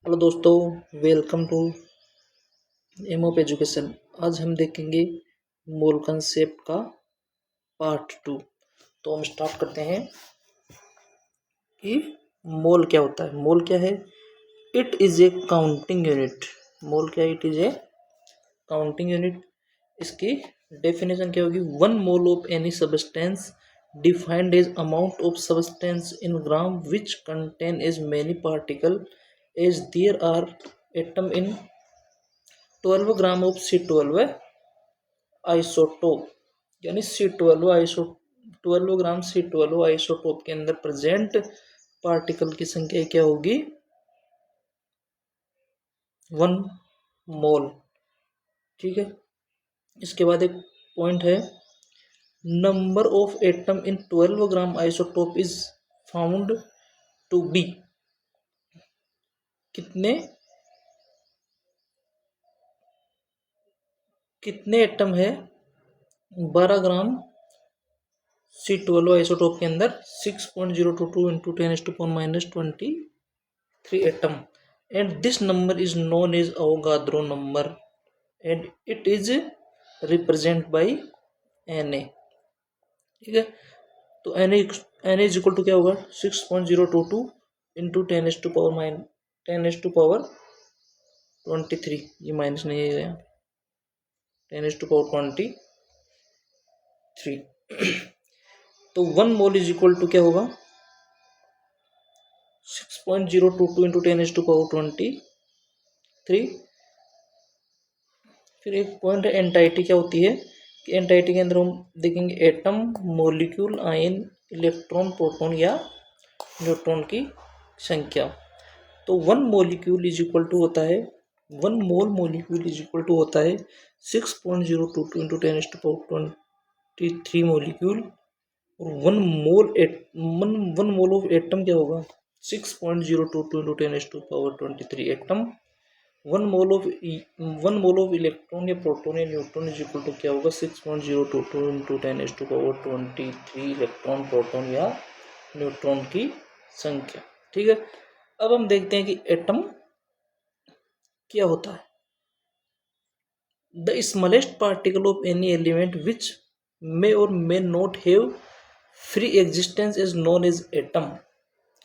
Hello दोस्तों, welcome to एमओप education. आज हम देखेंगे मोल कंसेप्ट का पार्ट 2। तो हम स्टार्ट करते हैं कि मोल क्या होता है। मोल क्या है? It is a counting unit. Mole क्या है? It is a counting unit. इसकी डेफिनेशन क्या होगी? 1 mole of any substance defined as amount of substance in gram which contain as many particle as there are atom in 12 gram of C12 isotope, यानी C12 12 ग्राम C12 isotope के अंदर present particle की संख्या क्या होगी? 1 मोल। ठीक है। इसके बाद एक पॉइंट है, number of atom in 12 gram isotope is found to be. कितने कितने एटम है 12 ग्राम C12 आइसोटोप के अंदर? 6.022 into 10⁻⁻23 atom, and this number is known as Avogadro number and it is represented by Na। ठीक है। तो Na इज इक्वल टू क्या होगा? 6.022 इंटू 10⁻23। ये माइनस नहीं है, 10⁻23। तो 1 मोल इज इक्वल टू क्या होगा? 6.022 इंटू 10⁻23। फिर एक पॉइंट है एंटाइटी क्या होती है कि एंटाइटी के अंदर हम देखेंगे atom, molecule, ion, electron, proton या न्यूट्रॉन की संख्या। तो 1 मोलिक्यूल इज इक्वल टू होता है 1 मोल इज इक्वल टू होता है 6.022 इंटू 10⁻23 मोलिक्यूल। और 1 मोल ऑफ एटम क्या होगा? 6.022 into 10⁻23 atom. 1 mole of electron या प्रोटॉन या न्यूट्रॉन इज इक्वल टू क्या होगा? 6.022 इंटू 10⁻23 इलेक्ट्रॉन, प्रोटॉन या न्यूट्रॉन की संख्या। ठीक है। अब हम देखते हैं कि एटम क्या होता है। The smallest particle of any element which may और may not have free existence is known as atom.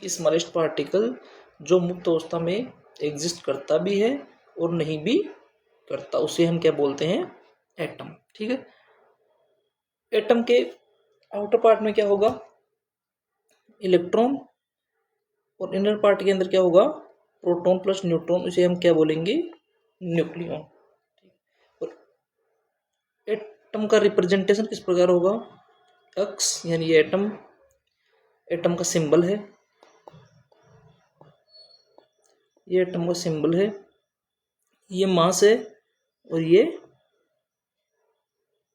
Smallest particle जो मुक्त अवस्था में एग्जिस्ट करता भी है और नहीं भी करता, उसे हम क्या बोलते हैं? एटम। ठीक है। एटम के आउटर पार्ट में क्या होगा? इलेक्ट्रॉन। और इनर पार्ट के अंदर क्या होगा? Proton plus neutron. इसे हम क्या बोलेंगे? न्यूक्लियन। और एटम का रिप्रेजेंटेशन किस प्रकार होगा? एक्स, यानी ये एटम का सिंबल है। ये एटम का सिंबल है, ये मास है और ये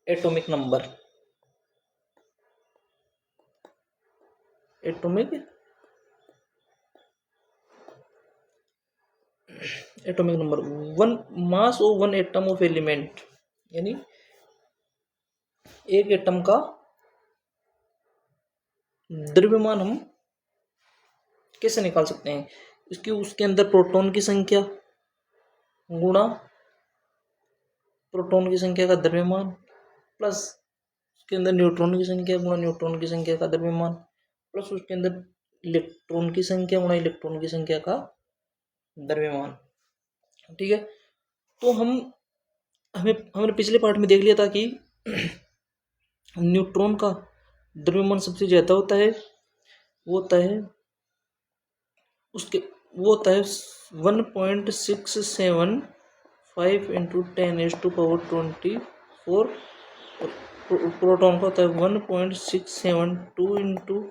atomic number. Atomic number. One mass of 1 atom of element, यानी एक एटम का द्रव्यमान हम कैसे निकाल सकते हैं? इसकी उसके अंदर प्रोटॉन की संख्या गुणा प्रोटॉन की संख्या का द्रव्यमान प्लस उसके अंदर न्यूट्रॉन की संख्या गुणा न्यूट्रॉन की संख्या का द्रव्यमान प्लस उसके अंदर इलेक्ट्रॉन की संख्या गुणा इलेक्ट्रॉन की संख्या का द्रव्यमान। ठीक है। तो हमने पिछले पार्ट में देख लिया था कि न्यूट्रॉन का द्रव्यमान सबसे ज्यादा होता है। वो होता है 1.675 इंटू 10⁻24। और प्रोटॉन का होता है 1.672 इंटू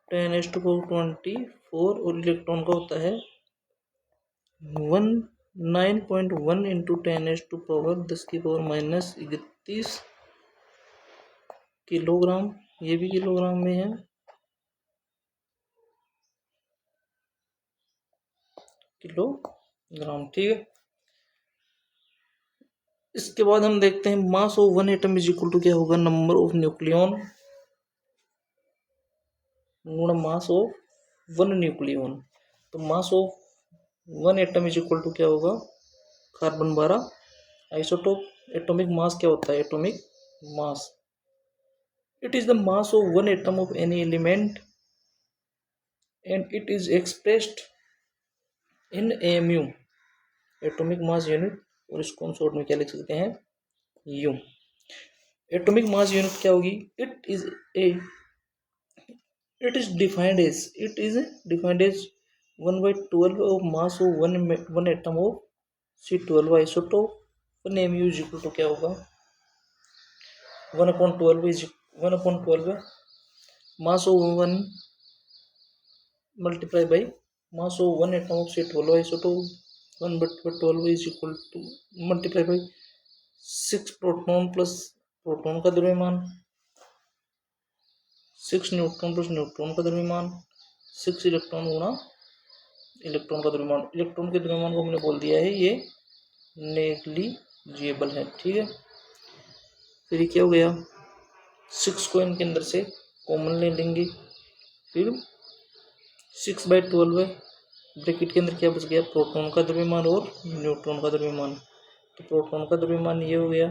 10⁻24। और इलेक्ट्रॉन का होता है 9.1 इंटू 10⁻10⁻−31 किलोग्राम। ये भी किलोग्राम में है। किलोग्राम। ठीक है। इसके बाद हम देखते हैं mass of 1 atom is equal to क्या होगा? नंबर ऑफ न्यूक्लियन गुणा मास ऑफ 1 न्यूक्लियन। तो mass of 1 atom is equal to क्या होगा, कार्बन 12। आइसोटोप एटॉमिक मास क्या होता है, atomic mass, it is the mass of 1 atom of any element and it is expressed in MU, atomic mass unit. और इसको हम short में क्या लिख सकते हैं, यू। एटॉमिक मास यूनिट क्या होगी, it is defined as 1/12 of mass of one atom of C12 isotope। 1 mu is equal to क्या होगा, 1/12 is 1/12 mass of 1 multiply by mass of one atom of C12 isotope। 1/12 is equal to multiply by 6 proton plus proton का द्रव्यमान, 6 neutron plus neutron का द्रव्यमान, 6 electron गुणा electron का द्रव्यमान। Electron के द्रव्यमान को हमने बोल दिया है ये नेग्लिजिबल है, ठीक है। फिर ये क्या हो गया, 6 को इनके अंदर से कॉमन ले लेंगे, फिर 6/12 है, ब्रैकेट के अंदर क्या बच गया, प्रोटॉन का द्रव्यमान और न्यूट्रॉन का द्रव्यमान। तो प्रोटॉन का द्रव्यमान ये हो गया,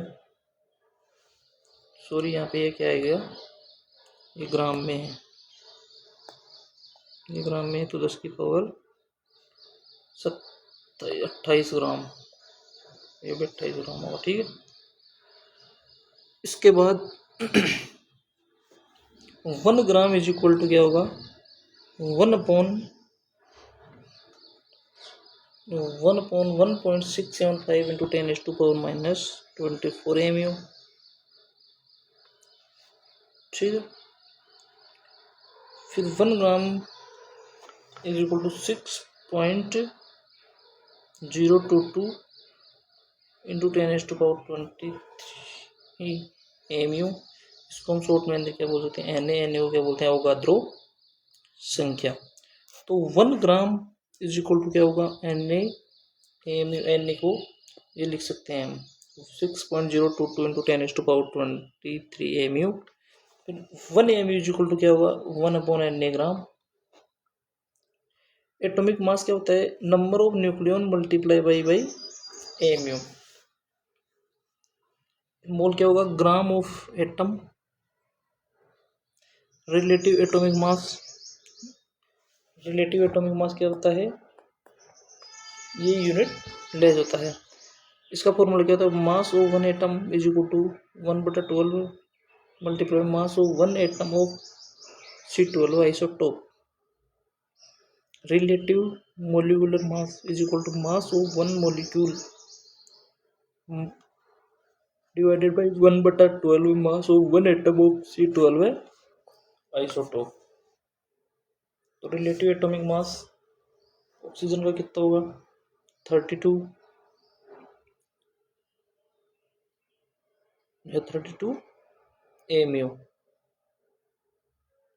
सॉरी यहाँ पे ये क्या आएगा, ये ग्राम में है, ये ग्राम में है, तो 10 की पावर 28 ग्राम, ये भी 28 ग्राम होगा, ठीक है। इसके बाद 1 ग्राम इज इक्वल टू क्या होगा, 1/1.675 इंटू 10⁻⁻24 mu, ठीक है। फिर 1 gram is equal to 6.022 into 10⁻23 mu। इसको हम शॉर्ट में क्या बोल सकते हैं, Na को क्या बोलते हैं, अवोगाद्रो संख्या। तो 1 ग्राम इज इक्वल टू क्या होगा, Na को ये लिख सकते हैं हम 6.022 इंटू 10⁻23 mu। फिर 1 mu इज इक्वल टू क्या होगा, 1/Na ग्राम। एटॉमिक मास क्या होता है, number of nucleon multiply by mu। मोल क्या होगा, gram of atom. Relative atomic मास क्या होता है, ये यूनिट लेस होता है। इसका फॉर्मूला क्या होता है, mass of 1 atom is equal to 1/12 multiply mass of 1 atom of C12 isotope. Relative molecular mass is equal to mass of 1 molecule divided by 1/12 mass of 1 atom of C12 isotope. तो relative atomic mass oxygen का कितना होगा, 32 या 32 mu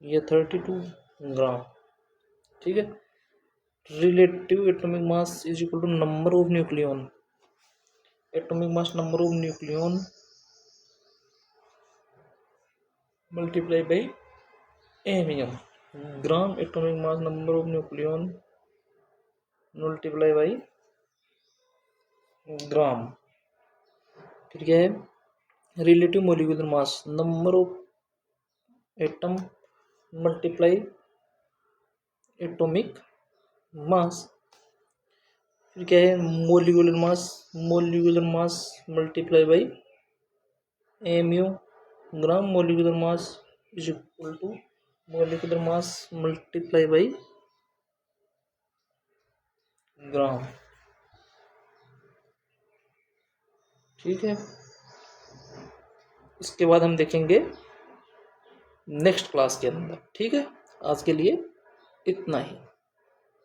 या 32 gram, ठीक है। Relative atomic mass is equal to number of nucleon, atomic mass number of nucleon multiply by mu। Gram atomic mass number of nucleon multiply by gram. फिर क्या है, relative molecular mass number of atom multiply atomic mass. फिर क्या है, molecular mass multiply by mu। Gram molecular mass is equal to molecular mass multiply by gram, ठीक है। इसके बाद हम देखेंगे नेक्स्ट क्लास के अंदर, ठीक है। आज के लिए इतना ही।